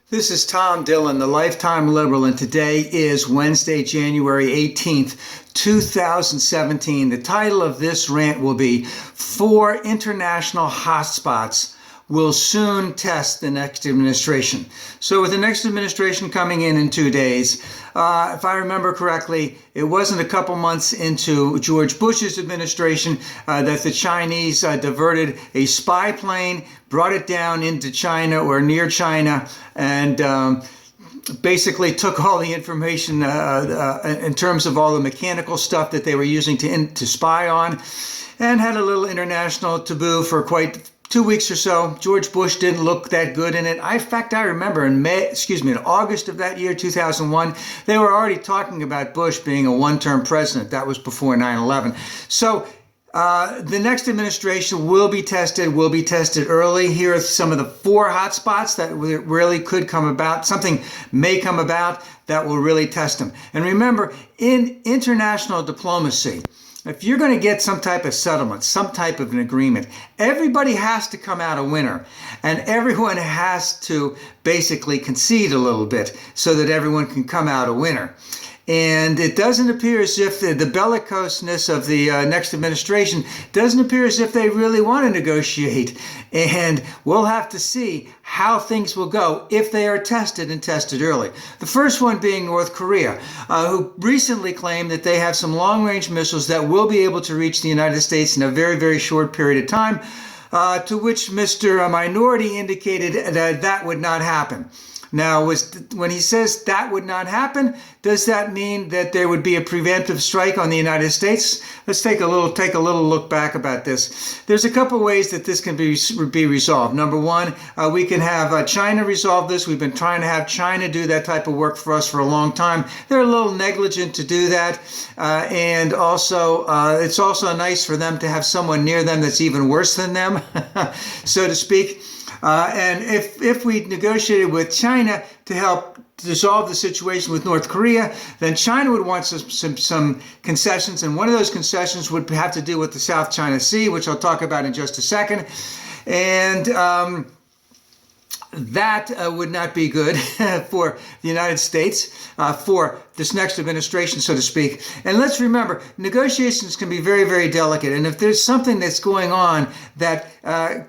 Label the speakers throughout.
Speaker 1: This is Tom Dillon, the Lifetime Liberal, and today is Wednesday, January 18th, 2017. The title of this rant will be 4 International Hotspots Will Soon Test the Next Administration. So with the next administration coming in 2 days, if I remember correctly, it wasn't a couple months into George Bush's administration that the Chinese diverted a spy plane, brought it down into China or near China, and basically took all the information in terms of all the mechanical stuff that they were using to spy on, and had a little international taboo for quite 2 weeks or so. George Bush didn't look that good in it. In fact, I remember in August of that year, 2001, they were already talking about Bush being a one-term president. That was before 9/11. So the next administration will be tested early. Here are some of the 4 hotspots that really could come about. Something may come about that will really test them. And remember, in international diplomacy, if you're going to get some type of settlement, some type of an agreement, everybody has to come out a winner. And everyone has to basically concede a little bit so that everyone can come out a winner. And it doesn't appear as if the bellicoseness of the next administration doesn't appear as if they really want to negotiate. And we'll have to see how things will go if they are tested and tested early. The first one being North Korea, who recently claimed that they have some long-range missiles that will be able to reach the United States in a very, very short period of time, to which Mr. Minority indicated that that would not happen. Now, when he says that would not happen, does that mean that there would be a preventive strike on the United States? Let's take a little look back about this. There's a couple ways that this can be resolved. Number one, we can have China resolve this. We've been trying to have China do that type of work for us for a long time. They're a little negligent to do that, and also it's also nice for them to have someone near them that's even worse than them, so to speak. And if we negotiated with China to help resolve the situation with North Korea, then China would want some concessions, and one of those concessions would have to do with the South China Sea, which I'll talk about in just a second. And that would not be good for the United States, for this next administration, so to speak. And let's remember, negotiations can be very, very delicate. And if there's something that's going on that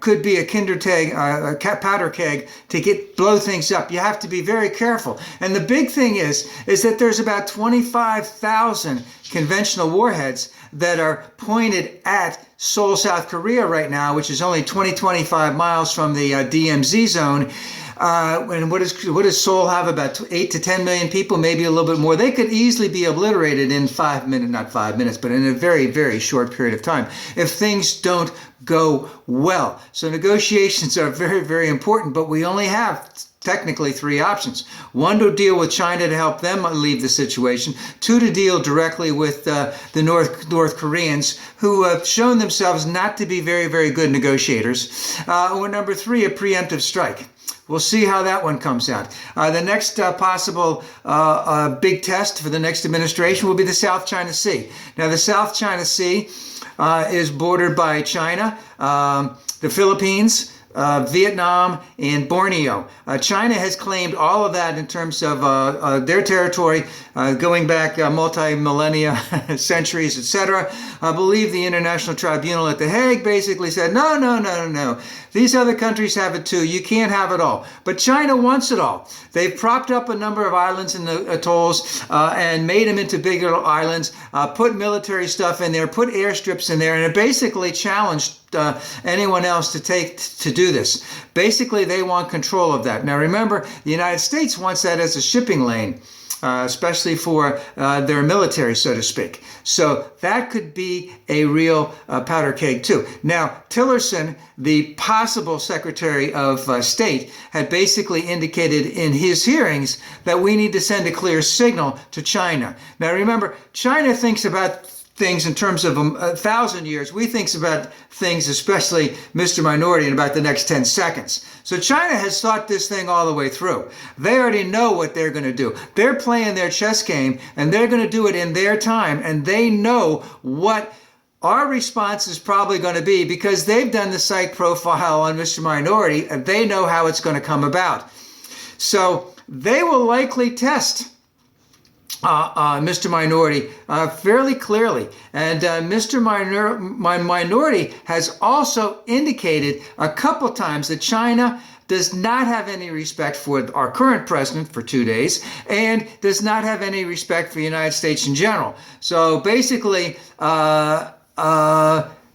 Speaker 1: could be a powder keg to blow things up, you have to be very careful. And the big thing is that there's about 25,000 conventional warheads that are pointed at Seoul, South Korea right now, which is only 25 miles from the DMZ zone. And what does Seoul have? About 8 to 10 million people, maybe a little bit more. They could easily be obliterated in 5 minutes, not 5 minutes, but in a very, very short period of time if things don't go well. So negotiations are very, very important, but we only have technically 3 options. 1, to deal with China to help them leave the situation. 2, to deal directly with the North Koreans, who have shown themselves not to be very, very good negotiators. Or number 3, a preemptive strike. We'll see how that one comes out. The next possible big test for the next administration will be the South China Sea. Now, the South China Sea is bordered by China, the Philippines, Vietnam, and Borneo. China has claimed all of that in terms of their territory going back multi-millennia, centuries, etc. I believe the International Tribunal at The Hague basically said, no. These other countries have it too. You can't have it all. But China wants it all. They've propped up a number of islands in the atolls and made them into bigger islands, put military stuff in there, put airstrips in there, and it basically challenged anyone else to do this. Basically, they want control of that. Now, remember, the United States wants that as a shipping lane, especially for their military, so to speak. So that could be a real powder keg, too. Now, Tillerson, the possible Secretary of State, had basically indicated in his hearings that we need to send a clear signal to China. Now, remember, China thinks about things in terms of 1,000 years. We think about things, especially Mr. Minority, in about the next 10 seconds. So China has thought this thing all the way through. They already know what they're going to do. They're playing their chess game, and they're going to do it in their time, and they know what our response is probably going to be because they've done the psych profile on Mr. Minority, and they know how it's going to come about. So they will likely test Mr. Minority fairly clearly. And Mr. Minority has also indicated a couple times that China does not have any respect for our current president for 2 days and does not have any respect for the United States in general. So basically,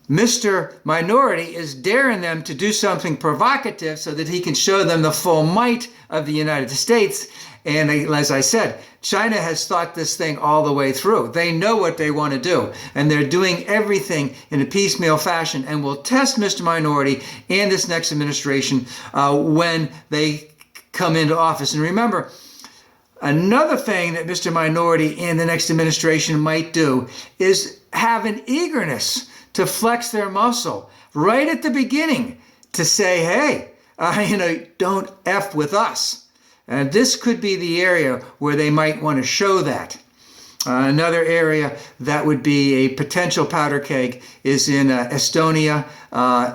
Speaker 1: Mr. Minority is daring them to do something provocative so that he can show them the full might of the United States. And as I said, China has thought this thing all the way through. They know what they want to do, and they're doing everything in a piecemeal fashion and will test Mr. Minority and this next administration when they come into office. And remember, another thing that Mr. Minority and the next administration might do is have an eagerness to flex their muscle right at the beginning to say, hey, don't F with us. And this could be the area where they might want to show that. Another area that would be a potential powder keg is in Estonia,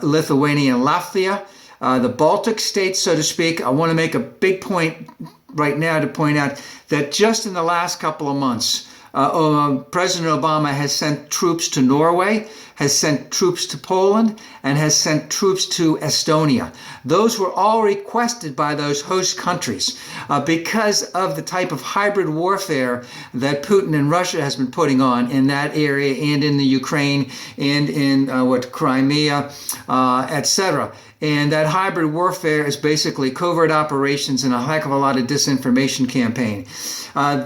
Speaker 1: Lithuania, and Latvia, the Baltic states, so to speak. I want to make a big point right now to point out that just in the last couple of months, President Obama has sent troops to Norway, has sent troops to Poland, and has sent troops to Estonia. Those were all requested by those host countries because of the type of hybrid warfare that Putin and Russia has been putting on in that area and in the Ukraine and in Crimea, etc. And that hybrid warfare is basically covert operations and a heck of a lot of disinformation campaign.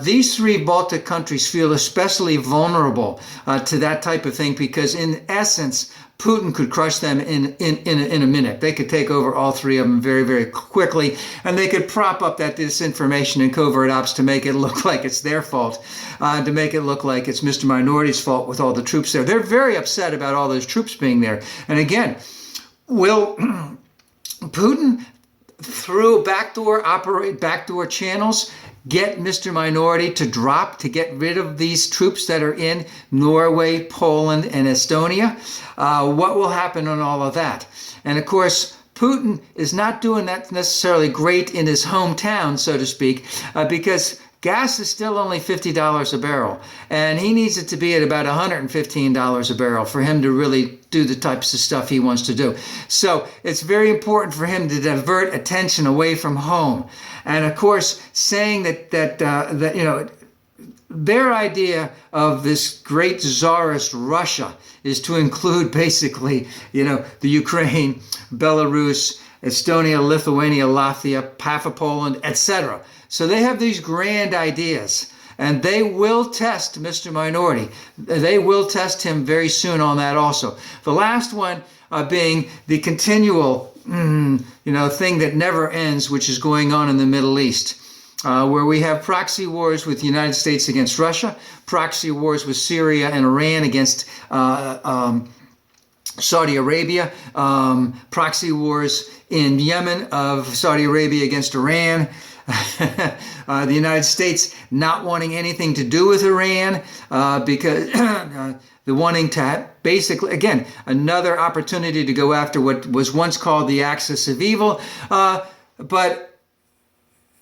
Speaker 1: These three Baltic countries feel especially vulnerable to that type of thing because, in essence, Putin could crush them in a minute. They could take over all three of them very, very quickly, and they could prop up that disinformation and covert ops to make it look like it's their fault, to make it look like it's Mr. Minority's fault with all the troops there. They're very upset about all those troops being there. And again, will Putin, through backdoor channels, get Mr. Minority to drop, to get rid of these troops that are in Norway, Poland, and Estonia? What will happen on all of that? And of course, Putin is not doing that necessarily great in his hometown, so to speak, because gas is still only $50 a barrel, and he needs it to be at about $115 a barrel for him to really do the types of stuff he wants to do. So it's very important for him to divert attention away from home. And of course, saying that their idea of this great czarist Russia is to include basically, the Ukraine, Belarus, Estonia, Lithuania, Latvia, half of Poland, etc. So they have these grand ideas, and they will test Mr. Minority. They will test him very soon on that also. The last one being the continual, thing that never ends, which is going on in the Middle East, where we have proxy wars with the United States against Russia, proxy wars with Syria and Iran against Saudi Arabia, proxy wars in Yemen of Saudi Arabia against Iran, the United States not wanting anything to do with Iran because the wanting to basically, again, another opportunity to go after what was once called the axis of evil. But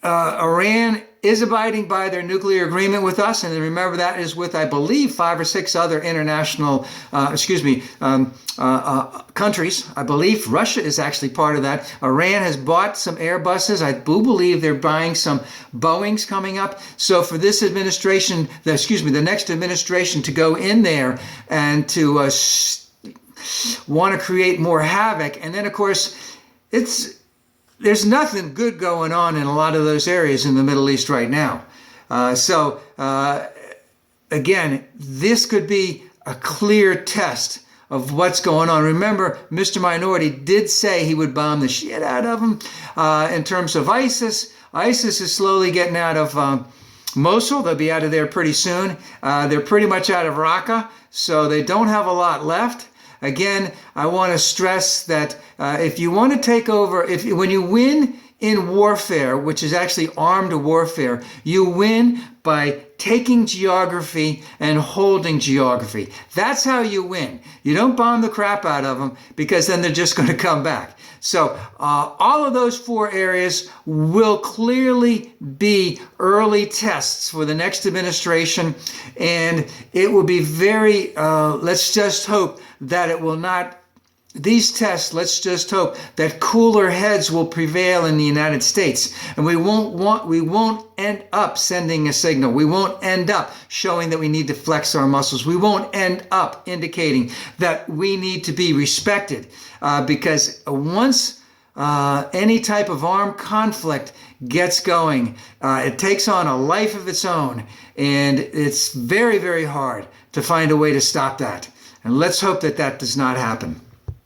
Speaker 1: Iran is abiding by their nuclear agreement with us, and remember that is with, I believe, 5 or 6 other international, countries. I believe Russia is actually part of that. Iran has bought some Airbuses. I do believe they're buying some Boeings coming up. So for this administration, the next administration to go in there and to want to create more havoc, and then of course there's nothing good going on in a lot of those areas in the Middle East right now. Again, this could be a clear test of what's going on. Remember, Mr. Minority did say he would bomb the shit out of them. In terms of ISIS, ISIS is slowly getting out of Mosul. They'll be out of there pretty soon. They're pretty much out of Raqqa, so they don't have a lot left. Again, I want to stress that if you want to take over, when you win in warfare, which is actually armed warfare, you win by taking geography and holding geography. That's how you win. You don't bomb the crap out of them, because then they're just going to come back. So all of those 4 areas will clearly be early tests for the next administration, and it will be very, let's just hope that it will not, these tests, let's just hope that cooler heads will prevail in the United States, and we won't end up sending a signal. We won't end up showing that we need to flex our muscles. We won't end up indicating that we need to be respected, because once any type of armed conflict gets going, it takes on a life of its own, and it's very, very hard to find a way to stop that. And let's hope that that does not happen.